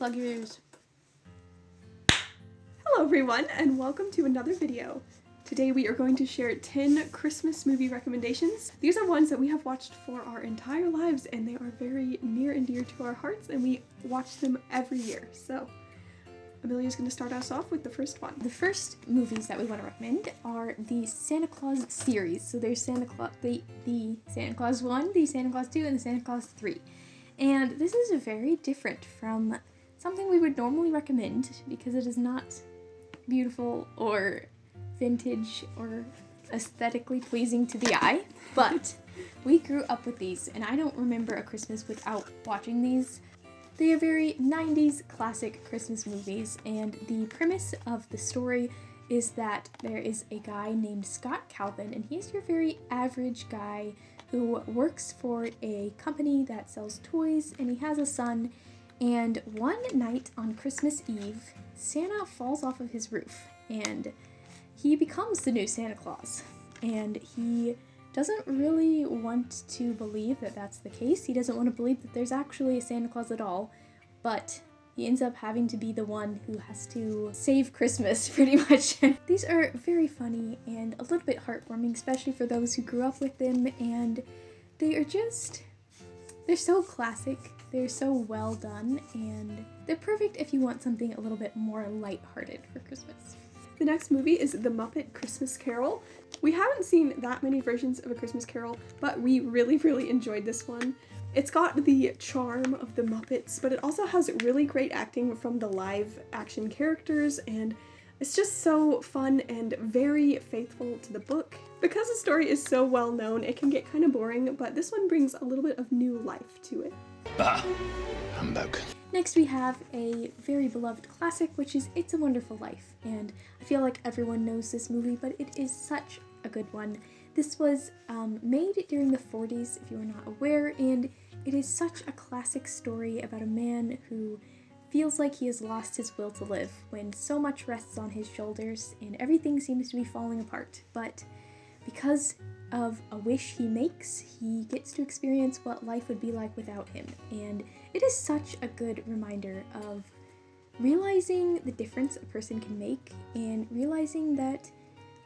Plug your ears. Hello everyone, and welcome to another video. Today we are going to share 10 Christmas movie recommendations. These are ones that we have watched for our entire lives, and they are very near and dear to our hearts, and we watch them every year. So, Amelia's going to start us off with the first one. The first movies that we want to recommend are the Santa Claus series. So there's Santa Claus, the Santa Claus 1, the Santa Claus 2, and the Santa Claus 3. And this is very different from something we would normally recommend because it is not beautiful or vintage or aesthetically pleasing to the eye, but we grew up with these, and I don't remember a Christmas without watching these. They are very 90s classic Christmas movies, and the premise of the story is that there is a guy named Scott Calvin, and he's your very average guy who works for a company that sells toys, and he has a son. And one night on Christmas Eve, Santa falls off of his roof, and he becomes the new Santa Claus. And he doesn't really want to believe that that's the case. He doesn't want to believe that there's actually a Santa Claus at all, but he ends up having to be the one who has to save Christmas, pretty much. These are very funny and a little bit heartwarming, especially for those who grew up with them, and they're so classic. They're so well done, and they're perfect if you want something a little bit more lighthearted for Christmas. The next movie is The Muppet Christmas Carol. We haven't seen that many versions of A Christmas Carol, but we really enjoyed this one. It's got the charm of the Muppets, but it also has really great acting from the live action characters, and it's just so fun and very faithful to the book. Because the story is so well known, it can get kind of boring, but this one brings a little bit of new life to it. Bah, humbug. Next we have a very beloved classic, which is It's a Wonderful Life, and I feel like everyone knows this movie, but it is such a good one. This was made during the 40s, if you are not aware, and it is such a classic story about a man who feels like he has lost his will to live when so much rests on his shoulders and everything seems to be falling apart. But because of a wish he makes, he gets to experience what life would be like without him. And it is such a good reminder of realizing the difference a person can make and realizing that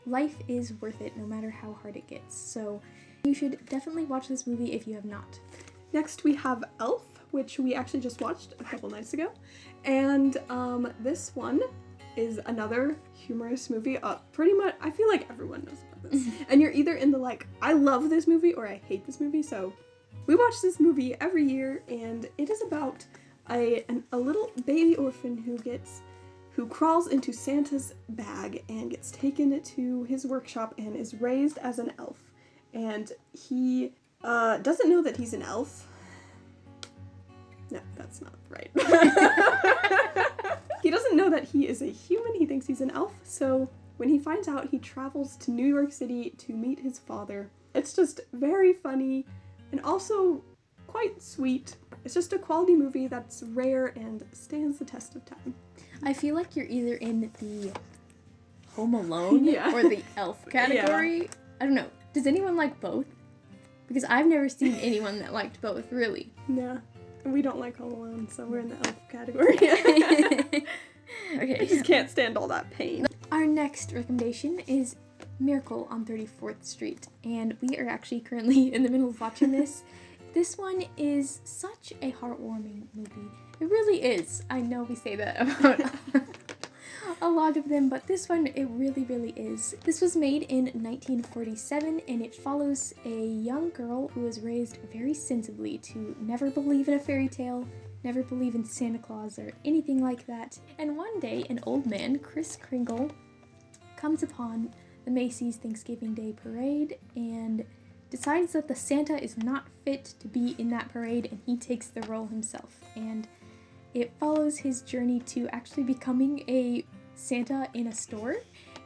life is worth it no matter how hard it gets. So you should definitely watch this movie if you have not. Next we have Elf, which we actually just watched a couple nights ago. And this one is another humorous movie. Pretty much, I feel like everyone knows about this. And you're either in the like, I love this movie or I hate this movie. So we watch this movie every year, and it is about a little baby orphan who crawls into Santa's bag and gets taken to his workshop and is raised as an elf. And he doesn't know that he's an elf. No, that's not right. He doesn't know that he is a human. He thinks he's an elf. So when he finds out, he travels to New York City to meet his father. It's just very funny and also quite sweet. It's just a quality movie that's rare and stands the test of time. I feel like you're either in the Home Alone or the Elf category. Yeah. I don't know. Does anyone like both? Because I've never seen anyone that liked both, really. Yeah. We don't like Home Alone, so we're in the Elf category. Okay. I just can't stand all that pain. Our next recommendation is Miracle on 34th Street, and we are actually currently in the middle of watching this. This one is such a heartwarming movie. It really is. I know we say that about a lot of them, but this one, it really is. This was made in 1947, and it follows a young girl who was raised very sensibly to never believe in a fairy tale, never believe in Santa Claus or anything like that. And one day, an old man, Kris Kringle, comes upon the Macy's Thanksgiving Day Parade and decides that the Santa is not fit to be in that parade, and he takes the role himself. And it follows his journey to actually becoming a Santa in a store,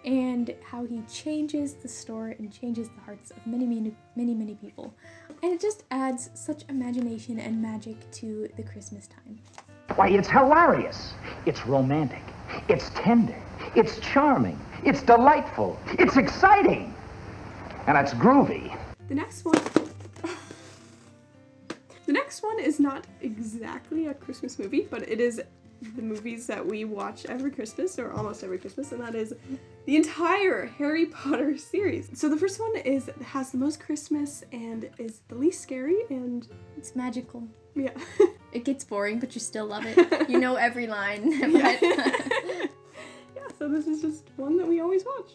and how he changes the store and changes the hearts of many people. And it just adds such imagination and magic to the Christmas time. Why, it's hilarious. It's romantic. It's tender. It's charming. It's delightful. It's exciting. And it's groovy. The next one is not exactly a Christmas movie, but it is the movies that we watch every Christmas, or almost every Christmas, and that is the entire Harry Potter series. So the first one has the most Christmas and is the least scary, and It's magical. yeah. It gets boring, but you still love it. You know every line. But Yeah, so this is just one that we always watch.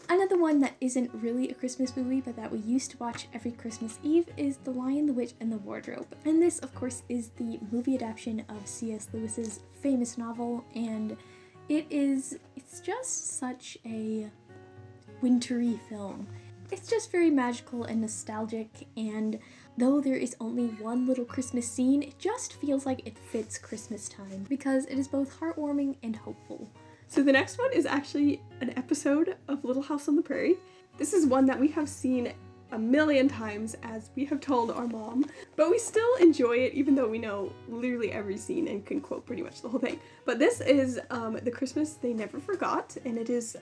another one that isn't really a Christmas movie, but that we used to watch every Christmas Eve is The Lion, the Witch, and the Wardrobe. And this, of course, is the movie adaptation of C.S. Lewis's famous novel, and it's just such a wintry film. It's just very magical and nostalgic, and though there is only one little Christmas scene, it just feels like it fits Christmas time because it is both heartwarming and hopeful. So the next one is actually an episode of Little House on the Prairie. This is one that we have seen a million times, as we have told our mom, but we still enjoy it even though we know literally every scene and can quote pretty much the whole thing. But this is the Christmas They Never Forgot, and it is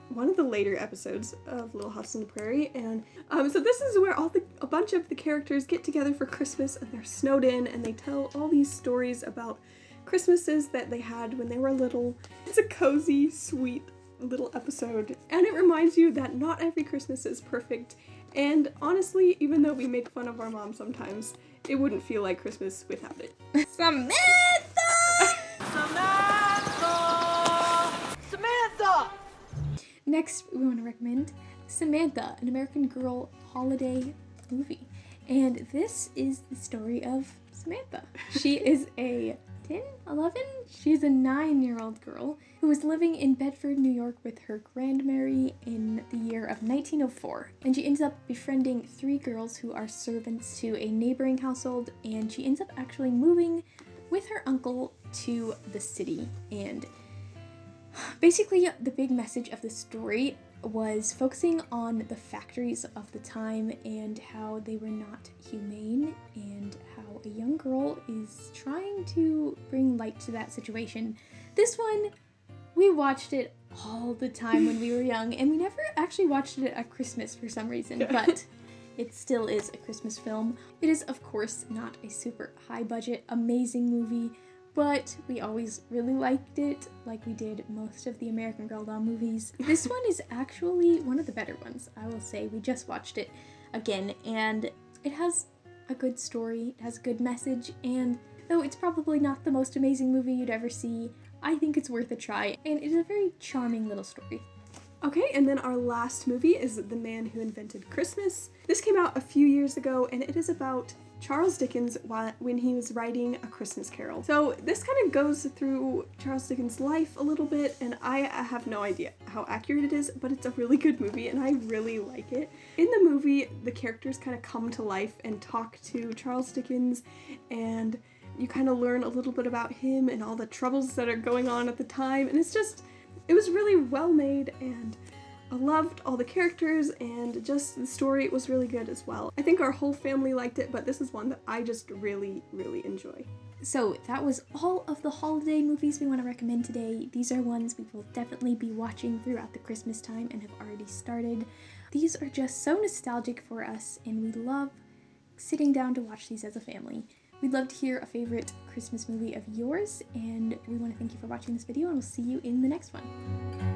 one of the later episodes of Little House on the Prairie, and so this is where a bunch of the characters get together for Christmas, and they're snowed in, and they tell all these stories about Christmases that they had when they were little. It's a cozy, sweet little episode, and it reminds you that not every Christmas is perfect, and honestly, even though we make fun of our mom sometimes, it wouldn't feel like Christmas without it. Samantha! Next, we want to recommend Samantha, an American Girl holiday movie. And this is the story of Samantha. She is a 10, 11? She's a 9-year-old girl who is living in Bedford, New York with her grandmary in the year of 1904. And she ends up befriending 3 girls who are servants to a neighboring household, and she ends up actually moving with her uncle to the city. And basically, the big message of the story was focusing on the factories of the time and how they were not humane, and how a young girl is trying to bring light to that situation. This one, we watched it all the time when we were young, and we never actually watched it at Christmas for some reason, but it still is a Christmas film. It is, of course, not a super high budget, amazing movie, but we always really liked it, like we did most of the American Girl doll movies. This one is actually one of the better ones, I will say. We just watched it again, and it has a good story, it has a good message, and though it's probably not the most amazing movie you'd ever see, I think it's worth a try, and it is a very charming little story. Okay, and then our last movie is The Man Who Invented Christmas. This came out a few years ago, and it is about Charles Dickens when he was writing A Christmas Carol. So this kind of goes through Charles Dickens' life a little bit, and I have no idea how accurate it is, but it's a really good movie, and I really like it. In the movie, the characters kind of come to life and talk to Charles Dickens, and you kind of learn a little bit about him and all the troubles that are going on at the time, and it was really well made, and I loved all the characters, and just the story was really good as well. I think our whole family liked it, but this is one that I just really, really enjoy. So that was all of the holiday movies we want to recommend today. These are ones we will definitely be watching throughout the Christmas time and have already started. These are just so nostalgic for us, and we love sitting down to watch these as a family. We'd love to hear a favorite Christmas movie of yours, and we want to thank you for watching this video, and we'll see you in the next one.